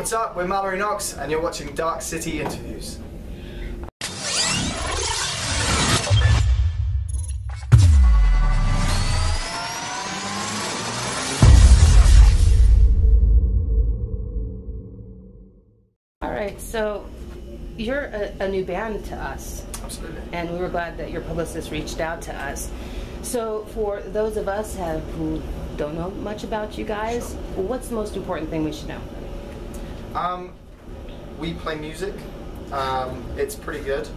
What's up? We're Mallory Knox and you're watching Dark City Interviews. Alright, so you're a new band to us. Absolutely. And we were glad that your publicist reached out to us. So for those of us who don't know much about you guys, Sure. What's the most important thing we should know? We play music. It's pretty good.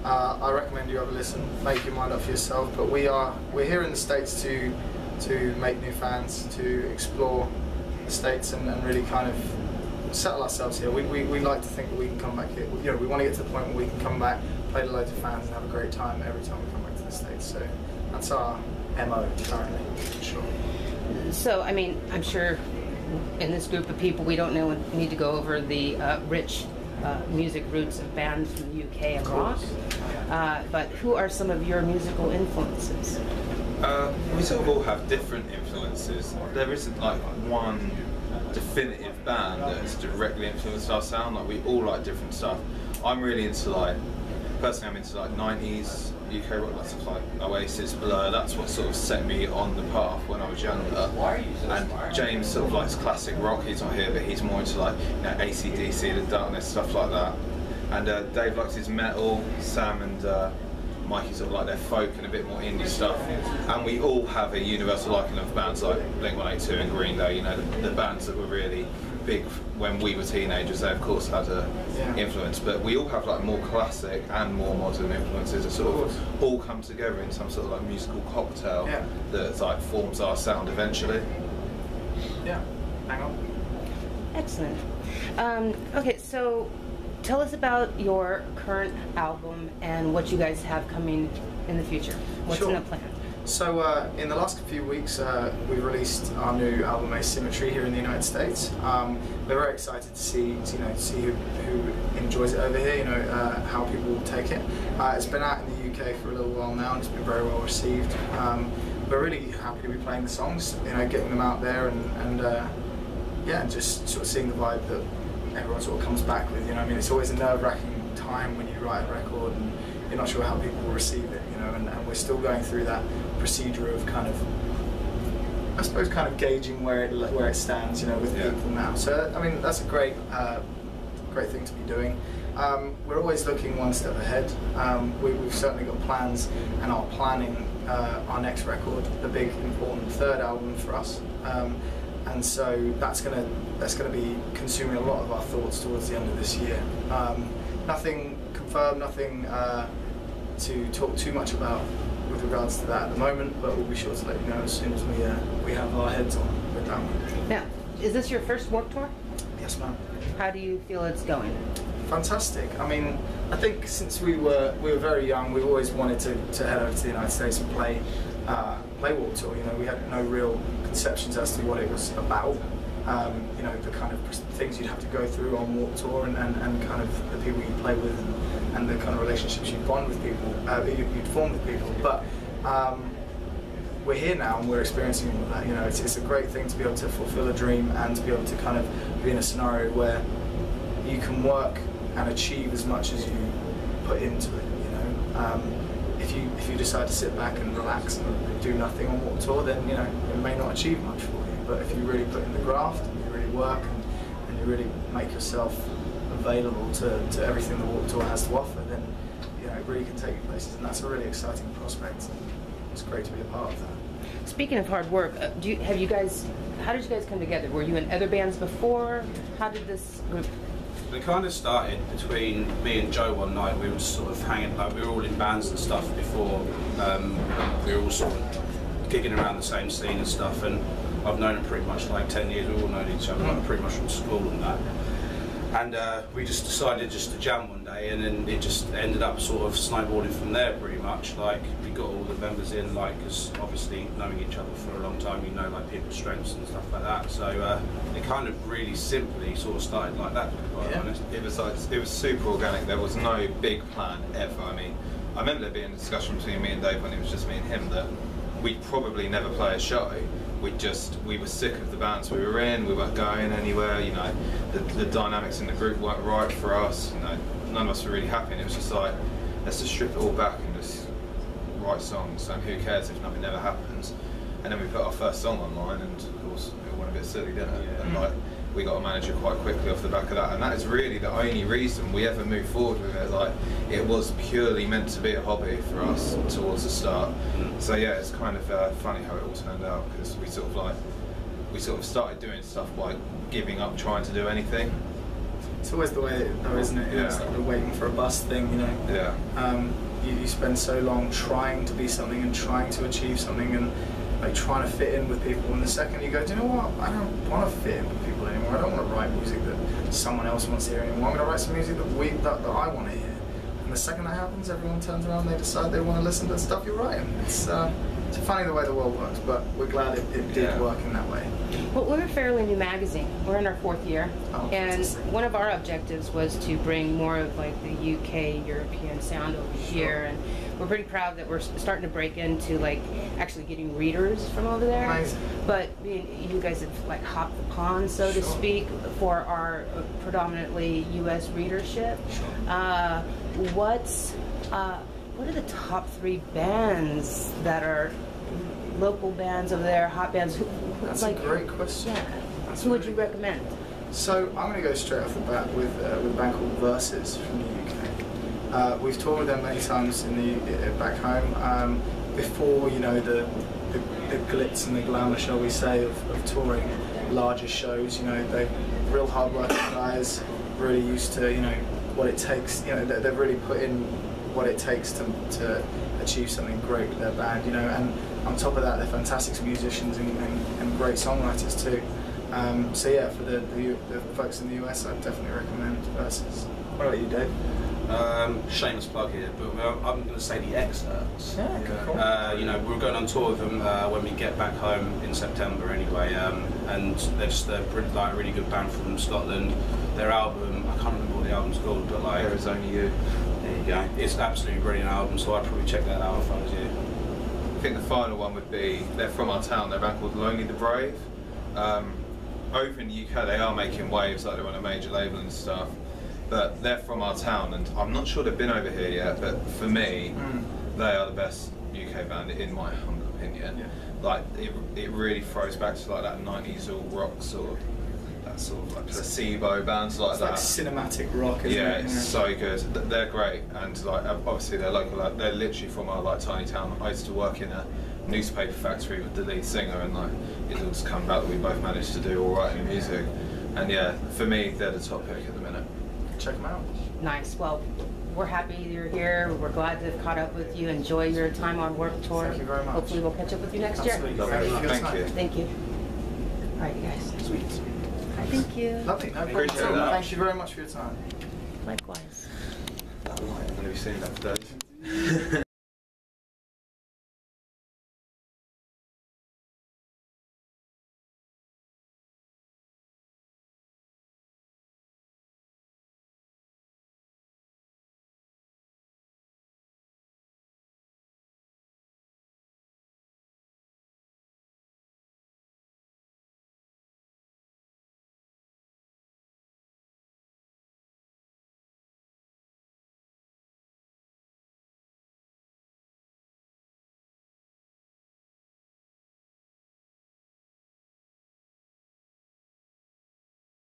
I recommend you have a listen, make your mind up for yourself. But we're here in the States to make new fans, to explore the States and really kind of settle ourselves here. We like to think that we can come back here. You know, we want to get to the point where we can come back, play to loads of fans, and have a great time every time we come back to the States. So that's our MO currently, for sure. So, I mean, I'm sure in this group of people we don't need to go over the rich music roots of bands from the UK and rock. But who are some of your musical influences? We sort of all have different influences. There isn't like one definitive band that has directly influenced our sound. Like, we all like different stuff. I'm really into personally I'm into 90s UK rock, stuff like Oasis, Blur. That's what sort of set me on the path when I was younger. And James sort of likes classic rock. He's not here, but he's more into AC/DC, The Darkness, stuff like that. And Dave likes his metal. Sam and Mikey sort of like their folk and a bit more indie stuff. And we all have a universal liking of bands like Blink-182 and Green Day. You know, the bands that were really big when we were teenagers. They of course had an influence, but we all have more classic and more modern influences that sort of all come together in some sort of musical cocktail that forms our sound eventually. Yeah, hang on. Excellent. Okay, so tell us about your current album and what you guys have coming in the future. What's in the plan? So in the last few weeks we released our new album Asymmetry here in the United States. We're very excited to see who enjoys it over here, how people will take it. It's been out in the UK for a little while now and it's been very well received. We're really happy to be playing the songs, getting them out there and just sort of seeing the vibe that everyone sort of comes back with. I mean, it's always a nerve-wracking time when you write a record and you're not sure how people will receive it, and we're still going through that procedure of I suppose gauging where it stands, with people now. So I mean, that's a great thing to be doing. We're always looking one step ahead. We've certainly got plans and are planning our next record, the big important third album for us. And so that's gonna be consuming a lot of our thoughts towards the end of this year. Nothing confirmed, nothing to talk too much about with regards to that at the moment, but we'll be sure to let you know as soon as we have our heads on with that one. Now, is this your first Warped Tour? Yes, ma'am. How do you feel it's going? Fantastic. I mean, I think since we were very young, we've always wanted to head over to the United States and play Warped Tour. We had no real conceptions as to what it was about. The kind of things you'd have to go through on Warped Tour and kind of the people you play with and the kind of relationships you'd bond with people, you'd form with people. But we're here now and we're experiencing all of that. It's a great thing to be able to fulfill a dream and to be able to kind of be in a scenario where you can work and achieve as much as you put into it. If you decide to sit back and relax and do nothing on Warped Tour, then it may not achieve much for you. But if you really put in the graft and you really work and you really make yourself available to everything the Warped Tour has to offer, then it really can take you places, and that's a really exciting prospect. And it's great to be a part of that. Speaking of hard work, how did you guys come together? Were you in other bands before? How did this group? It kind of started between me and Joe one night. We were just sort of hanging, we were all in bands and stuff before. We were all sort of gigging around the same scene and stuff, and I've known him pretty much 10 years. We've all known each other pretty much from school and that. And we just decided just to jam one day, and then it just ended up sort of snowballing from there pretty much. We got all the members in, because obviously knowing each other for a long time, people's strengths and stuff like that. So it kind of really simply sort of started like that, to be quite honest. It was super organic. There was no big plan ever. I mean, I remember there being a discussion between me and Dave when it was just me and him that we'd probably never play a show, we were sick of the bands we were in. We weren't going anywhere. You know, the dynamics in the group weren't right for us. You know, none of us were really happy, and it was just like, let's just strip it all back and just write songs. And who cares if nothing ever happens? And then we put our first song online, and of course it went a bit silly, didn't it? And like, we got a manager quite quickly off the back of that, and that is really the only reason we ever moved forward with it. Like, it was purely meant to be a hobby for us towards the start. So yeah, it's kind of funny how it all turned out, because we sort of started doing stuff by giving up trying to do anything. It's always the way, though, isn't it? Yeah. It's like the waiting for a bus thing, you know. Yeah. You spend so long trying to be something and trying to achieve something and like trying to fit in with people, and the second you go, do you know what? I don't want to fit in with people anymore. I don't want to write music that someone else wants to hear anymore. I'm going to write some music that I want to hear. And the second that happens, everyone turns around and they decide they want to listen to the stuff you're writing. It's funny the way the world works, but we're glad it did work in that way. Well, we're a fairly new magazine. We're in our 4th year, and one of our objectives was to bring more of like the UK European sound over here, and we're pretty proud that we're starting to break into like actually getting readers from over there. Amazing. But you guys have like hopped the pond, so to speak, for our predominantly US readership. What are the top 3 bands that are local bands over there, hot bands? That's a great question. Yeah. Who would you recommend? So I'm going to go straight off the bat with a band called Versus from the UK. We've toured with them many times back home. Before, you know, the glitz and the glamour, shall we say, of touring larger shows. You know, they're real hard-working guys, really used to, you know, what it takes. You know, they've really put in what it takes to achieve something great with their band, you know, and on top of that, they're fantastic musicians and great songwriters too. So yeah, for the folks in the US, I'd definitely recommend Versus. What about you, Dave? Shameless plug here, but I'm going to say the Excerpts. Yeah, cool. You know, we're going on tour with them when we get back home in September anyway, and they're just a really good band from Scotland. Their album, I can't remember what the album's called, but like... There Is Only You. There you go. It's an absolutely brilliant album, so I'd probably check that out if I was you. I think the final one would be, they're from our town, they're a band called Lonely the Brave. Over in the UK they are making waves, like they're on a major label and stuff, but they're from our town, and I'm not sure they've been over here yet, but for me, they are the best UK band in my humble opinion. Yeah. Like, it really throws back to like that 90s all rock sort of, that sort of like placebo bands like that. It's like cinematic rock, isn't yeah, it? it's so good. They're great, and like obviously they're local. Like, they're literally from our like tiny town. I used to work in a newspaper factory with the lead singer, and like it's all just come about that we both managed to do all right in music. And yeah, for me, they're the top pick at the minute. Check them out. Nice. Well, we're happy you're here. We're glad to have caught up with you. Enjoy your time on work tour. Thank you very much. Hopefully we'll catch up with you next Absolutely. year. Thank you. Thank you. All right, you guys. Sweet. Thank you. Lovely. No problem Appreciate at all. that. Thank you very much for your time. Likewise. That light, I'm going to be seeing that for days.